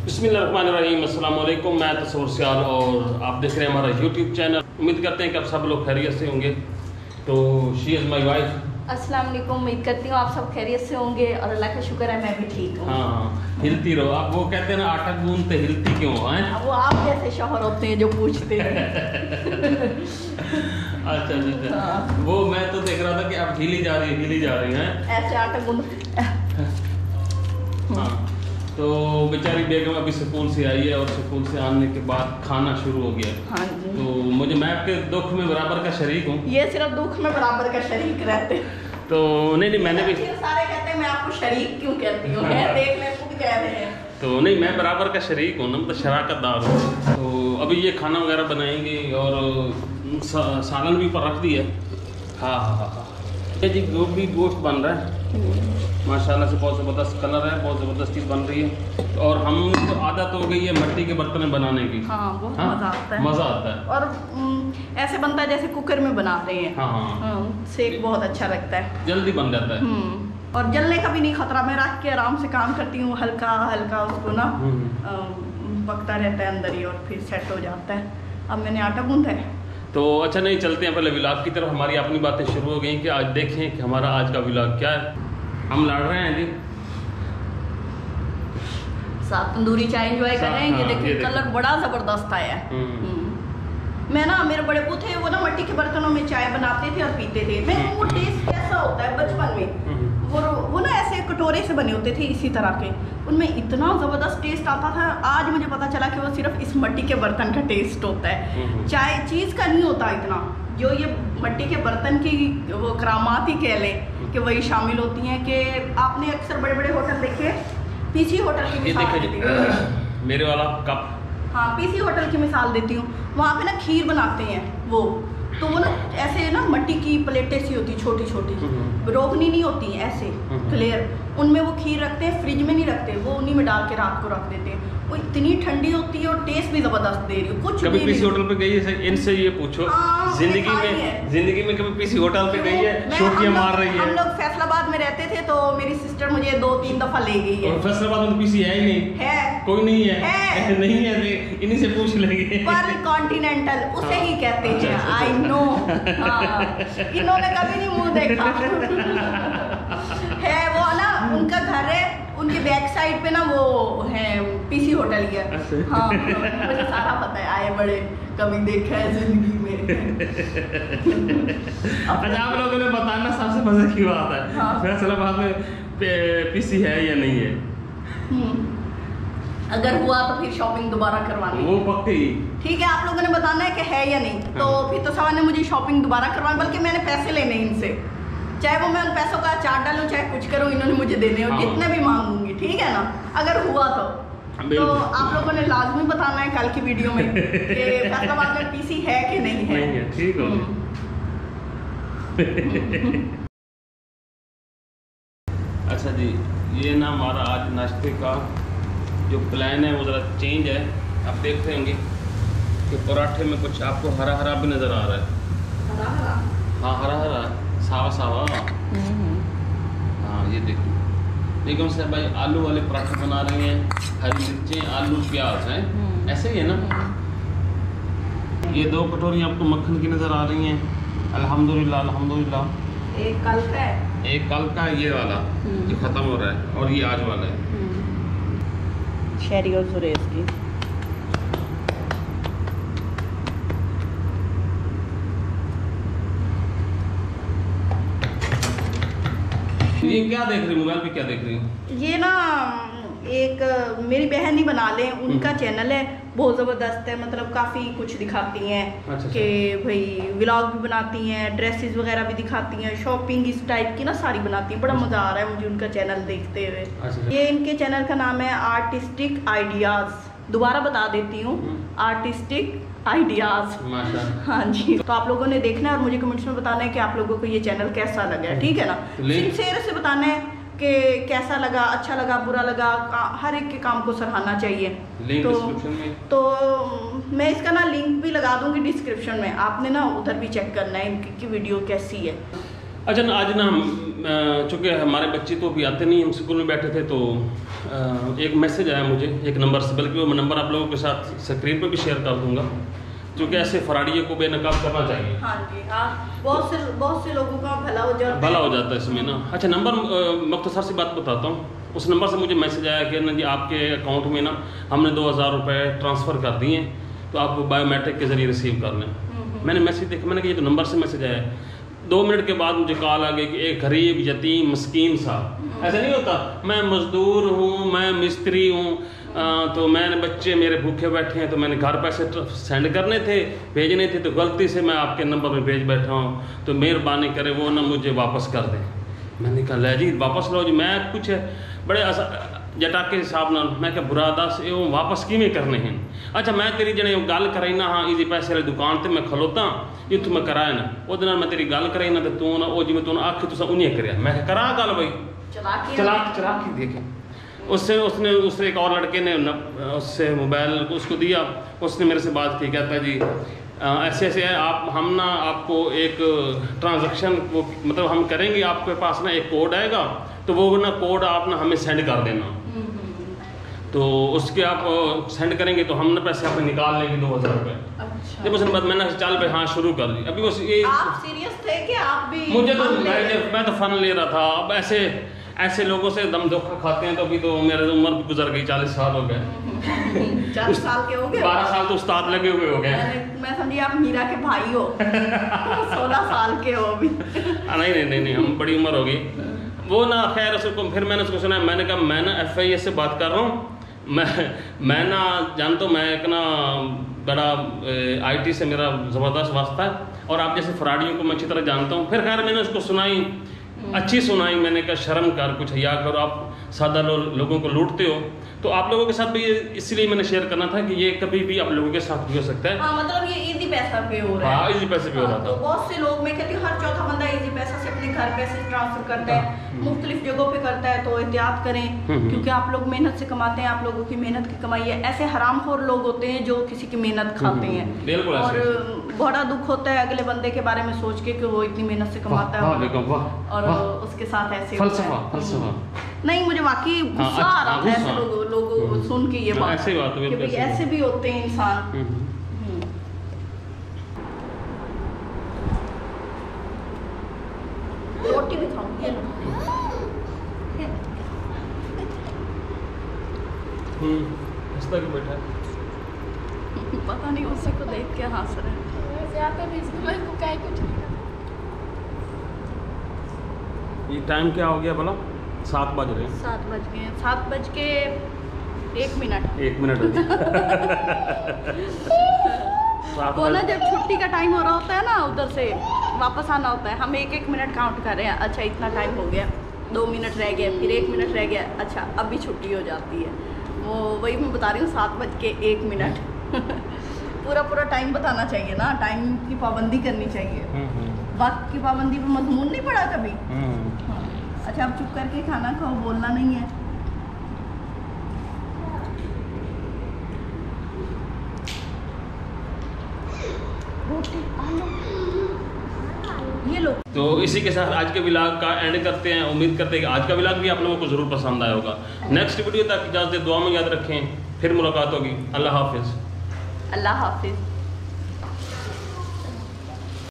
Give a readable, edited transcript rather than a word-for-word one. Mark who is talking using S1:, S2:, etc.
S1: बिस्मिल्लाहिर्रहमानिर्रहीम, अस्सलाम वालेकुम। मैं तस्वुर सियाल और आप देख रहे हैं हमारा यूट्यूब चैनल। उम्मीद करते हैं कि आप सब लोग खैरियत से होंगे। तो शी इज़ माई वाइफ।
S2: अस्सलाम वालेकुम। उम्मीद करती हूँ आप सब खैरियत से होंगे और अल्लाह का शुक्र है मैं भी ठीक हूँ।
S1: हाँ, हिलती रहो। आप वो कहते हैं ना, आटा गूंदते हिलती क्यों हैं?
S2: वो आप जैसे शौहर होते हैं जो पूछते हैं।
S1: अच्छा। हाँ। वो मैं तो देख रहा था कि आप हिली जा रही हैं
S2: ऐसे आटा गूंद।
S1: हाँ, तो बेचारी बेगम अभी स्कूल से आई है और स्कूल से आने के बाद खाना शुरू हो गया।
S2: हाँ जी।
S1: तो मैं आपके दुख में बराबर का शरीक हूँ।
S2: ये सिर्फ दुख में बराबर का शरीक रहते।
S1: तो नहीं मैंने भी
S2: सारे कहते हैं मैं आपको शरीक क्यों कहती हूँ, देखने को भी कह रहे हैं। तो
S1: नहीं, मैं बराबर का शरीक हूँ ना, मतलब शराकतदार हूँ। तो अभी ये खाना वगैरह बनाएंगे और सालन भी पर रख दिया। हाँ जी, गोभी गोश्त बन रहा है माशाल्लाह से, बहुत ज़बरदस्त कलर है, बहुत ज़बरदस्त चीज़ बन रही है। और हम तो आदत हो गई है मिट्टी के बर्तन में बनाने की।
S2: हाँ, बहुत मज़ा आता है। और ऐसे बनता है जैसे कुकर में बना रहे हैं।
S1: हाँ,
S2: सेक बहुत अच्छा लगता है,
S1: जल्दी बन जाता है।
S2: और जलने का भी नहीं खतरा। मैं रख के आराम से काम करती हूँ, हल्का हल्का उसको ना पकता रहता है अंदर ही और फिर सेट हो जाता है। अब मैंने आटा गूंथा है। तो
S1: अच्छा, नहीं चलते हैं पहले व्लॉग की तरफ। हमारी अपनी बातें शुरू हो गई कि आज देखें कि हमारा आज का व्लॉग क्या है। हम लड़ रहे हैं जी,
S2: साथ तंदूरी चाय एंजॉय कर रहे हैं।
S1: हाँ,
S2: ये देखिए कलर बड़ा जबरदस्त आया है। मैं ना, मेरे बड़े पू थे, वो ना मिट्टी के बर्तनों में चाय बनाते थे और पीते थे। मैं वो टेस्ट कैसा होता है बचपन में, वो ना ऐसे कटोरे से बने होते थे इसी तरह के, उनमें इतना ज़बरदस्त टेस्ट आता था। आज मुझे पता चला कि वो सिर्फ इस मिट्टी के बर्तन का टेस्ट होता है, चाय चीज़ का नहीं होता इतना। जो ये मिट्टी के बर्तन की वो करामात ही कह लें कि वही शामिल होती हैं। कि आपने अक्सर बड़े बड़े होटल देखे, पीसी होटल की मिसाल देती हूँ,
S1: मेरे वाला कप।
S2: हाँ, पीसी होटल की मिसाल देती हूँ। वहाँ पे ना खीर बनाते हैं वो, तो वो ना ऐसे ना मिट्टी की प्लेटें सी होती, छोटी छोटी, रोकनी नहीं होती, ऐसे क्लियर, उनमें वो खीर रखते हैं। फ्रिज में नहीं रखते, वो उन्हीं में डाल के रात को रख देते हैं। वो इतनी ठंडी होती है और टेस्ट भी जबरदस्त दे रही है। कुछ
S1: कभी पीसी होटल पे गई है? इनसे ये पूछो, जिंदगी में कभी पीसी होटल पे गई है? शोकियां मार रही है।
S2: हम लोग फैसलाबाद में रहते थे, तो मेरी सिस्टर मुझे 2-3 दफा ले गई है।
S1: फैसलाबाद में तो पीसी है ही नहीं,
S2: है
S1: कोई नहीं है, नहीं है, इन्हीं से पूछ लेंगे।
S2: पर कॉन्टिनेंटल उसे ही कहते हैं। आई नो, इन्होंने कभी नहीं मुंह देखा। है वो ना, उनका घर है, उनके बैक साइड पे ना वो है पीसी होटल ही है। हाँ, मुझे सारा पता है, आए बड़े कभी देखा है जिंदगी में।
S1: अच्छा, आप लोगों ने बताना सबसे मजे की बात है। हाँ। फैसलाबाद में पीसी है या नहीं है?
S2: अगर हुआ तो फिर शॉपिंग दोबारा करवानी,
S1: वो पक्की।
S2: ठीक है, आप लोगों ने बताना है कि है या नहीं। तो फिर तो सवाल है मुझे शॉपिंग दोबारा करवानी, बल्कि मैंने पैसे लेने इनसे, चाहे वो मैं उन पैसों का चार्ट डालूं चाहे कुछ करूं, इन्होंने मुझे देने हो। जितने भी मांगूंगी, ठीक है ना, अगर हुआ तो आप लोगों ने लाजमी बताना है कल की वीडियो में कि फैसलाबाद में पीसी है कि नहीं है।
S1: ठीक हो। अच्छा जी, ये ना हमारा आज नाश्ते का जो प्लान है वो ज़रा चेंज है। आप देख रहे होंगे कि पराठे में कुछ आपको हरा हरा भी नज़र आ रहा है। हाँ, हरा सावा। हाँ, ये देखो बेगम साहब भाई आलू वाले पराठे बना रही हैं, हरी मिर्चें, आलू, प्याज हैं, ऐसे ही है ना। ये 2 कटोरी आपको मक्खन की नज़र आ रही हैं। अल्हम्दुलिल्लाह।
S2: एक कल का है,
S1: एक कल का ये वाला जो ख़त्म हो रहा है, और ये आज वाला है
S2: शहरी और सुरेश की।
S1: ये क्या देख रही, मोबाइल पे क्या देख रही हूँ?
S2: ये ना एक मेरी बहन ही बना ले, उनका चैनल है, बहुत ज़बरदस्त है। मतलब काफ़ी कुछ दिखाती हैं।
S1: अच्छा।
S2: कि भाई व्लॉग भी बनाती हैं, ड्रेसेस वगैरह भी दिखाती हैं, शॉपिंग इस टाइप की ना सारी बनाती हैं। बड़ा मज़ा आ रहा है मुझे उनका चैनल देखते हुए।
S1: अच्छा।
S2: ये इनके चैनल का नाम है आर्टिस्टिक आइडियाज़। दोबारा बता देती हूँ, आर्टिस्टिक आइडियाज़। हाँ जी। तो आप लोगों ने देखना है और मुझे कमेंट्स में बताना है कि आप लोगों को ये चैनल कैसा लगा है, ठीक है ना। सिंसियर से बताना है कि कैसा लगा, अच्छा लगा, बुरा लगा, हर एक के काम को सराहना चाहिए। तो मैं इसका ना लिंक भी लगा दूंगी डिस्क्रिप्शन में, आपने ना उधर भी चेक करना है इनकी वीडियो कैसी है।
S1: अच्छा ना, आज ना चूँकि हमारे बच्चे तो अभी आते नहीं, हम स्कूल में बैठे थे, तो एक मैसेज आया मुझे एक नंबर से, बल्कि वो नंबर आप लोगों के साथ स्क्रीन पर भी शेयर कर दूँगा, क्योंकि ऐसे फराडियों को बेनकाब करना चाहिए।
S2: हाँ जी, हाँ, बहुत से लोगों का भला हो जाता है इसमें ना। अच्छा, नंबर मुख्तसर सी बात बताता हूँ। उस नंबर से मुझे मैसेज आया कि ना जी आपके अकाउंट में ना हमने 2000 रुपये ट्रांसफ़र कर दिए, तो आप बायोमेट्रिक के ज़रिए रिसीव कर लें। मैंने मैसेज देखा, मैंने कहा ये तो नंबर से मैसेज आया है। 2 मिनट के बाद मुझे कॉल आ गई कि एक गरीब यतीम मस्कीन सा, ऐसा नहीं होता, मैं मज़दूर हूँ, मैं मिस्त्री हूँ, तो मैंने बच्चे मेरे भूखे बैठे हैं, तो मैंने घर पैसे सेंड करने थे, भेजने थे, तो गलती से मैं आपके नंबर में भेज बैठा हूँ, तो मेहरबानी करे वो ना मुझे वापस कर दें। मैंने कहा ले जी वापस लो जी, मैं कुछ बड़े जटाके हिसाब नाल मैं क्या बुरा दस ये वापस किमें करने हैं। अच्छा, मैं तेरी जने गल कराई ना, हाँ इजी पैसे वाली दुकान ते मैं खलोता इतों मैं कराया ना, वो मैं तेरी गल कराई ना, तो तू ना वो जिमें तू आख तुसा उन्हें कराया, मैं करा गल भाई चलाक देखे। उससे एक और लड़के ने उससे मोबाइल उसको दिया, उसने मेरे से बात की, कहता है जी ऐसे ऐसे है, हम ना आपको एक ट्रांजैक्शन वो मतलब हम करेंगे, आपके पास ना एक कोड आएगा, तो वो ना कोड आप ना हमें सेंड कर देना, तो उसके आप सेंड करेंगे तो हम ना पैसे आपने निकाल लेंगे 2000 रुपये। अच्छा। जब उसने बाद मैंने चल पे हाँ शुरू कर दी। अभी बस ये आप सीरियस थे कि आप भी?
S1: मुझे तो मैं तो फन ले रहा था। अब ऐसे लोगों से दम धोखा खाते हैं, तो अभी तो मेरी उम्र भी गुजर गई, 40 साल हो गए।
S2: 40 साल के हो गए?
S1: 12 साल तो उस्ताद लगे हुए हो गए।
S2: मैं समझी आप मीरा के भाई हो। 16 साल के हो अभी।
S1: नहीं, हम बड़ी उम्र हो गई वो ना। खैर उसको फिर मैंने उसको सुना, मैंने कहा मैं ना FIS से बात कर रहा हूँ, मैं ना जानता हूँ, मैं एक ना बड़ा IT से मेरा ज़बरदस्त वास्ता है, और आप जैसे फराडियों को मैं अच्छी तरह जानता हूँ। फिर खैर मैंने उसको सुनाई, अच्छी सुनाई। मैंने कहा शर्म कर, कुछ हया करो, आप सादा लोगों को लूटते हो। तो आप लोगों के साथ भी इसलिए मैंने शेयर करना था कि ये कभी भी आप लोगों के साथ भी हो सकता है।
S2: हाँ, मतलब ये इजी पैसा पे हो रहा है।
S1: हाँ, इजी पैसे पे हो रहा था।
S2: तो बहुत से लोग, मैं कहती हूँ हर चौथा बंदा इजी पैसा से अपने घर पैसे ट्रांसफर करता है, मुख्तलिफ जगहों पे करता है, तो एहतियात करें, क्योंकि आप लोग मेहनत से कमाते हैं, आप लोगों की मेहनत की कमाई है। ऐसे हरामखोर लोग होते हैं जो किसी की मेहनत खाते हैं, और बड़ा दुख होता है अगले बंदे के बारे में सोच के कि वो इतनी मेहनत से कमाता है और उसके साथ ऐसे
S1: फलसफा।
S2: नहीं, मुझे वाकई गुस्सा आ रहा था ऐसे लोगों सुन के ये बात, ऐसे भी होते हैं इंसान। रोटी भी खाऊंगी।
S1: हंसता क्यों बैठा है?
S2: पता नहीं, उसी को देख के हंस रहे हैं।
S1: ये टाइम क्या हो गया बोला? 7 बज रहे हैं।
S2: 7 बज गए। 7 बज के 1 मिनट।
S1: 1 मिनट
S2: वो ना जब छुट्टी का टाइम हो रहा होता है ना, उधर से वापस आना होता है, हम 1-1 मिनट काउंट कर रहे हैं। अच्छा, इतना टाइम हो गया, 2 मिनट रह गया, फिर 1 मिनट रह गया, अच्छा अभी छुट्टी हो जाती है। वो वही मैं बता रही हूँ, 7 बज के 1 मिनट। पूरा टाइम बताना चाहिए ना, टाइम की पाबंदी करनी चाहिए। वक्त की पाबंदी पर मजमून नहीं पड़ा कभी? हाँ। अच्छा, अब चुप करके खाना खाओ, बोलना नहीं है। ये लो।
S1: तो इसी के साथ आज के व्लॉग का एंड करते हैं। उम्मीद करते हैं कि आज का व्लॉग भी आप लोगों को ज़रूर पसंद आया होगा। नेक्स्ट वीडियो तक इजाज़त, दुआ में याद रखें, फिर मुलाकात होगी। अल्लाह हाफिज़।
S2: अल्लाह हाफिज़।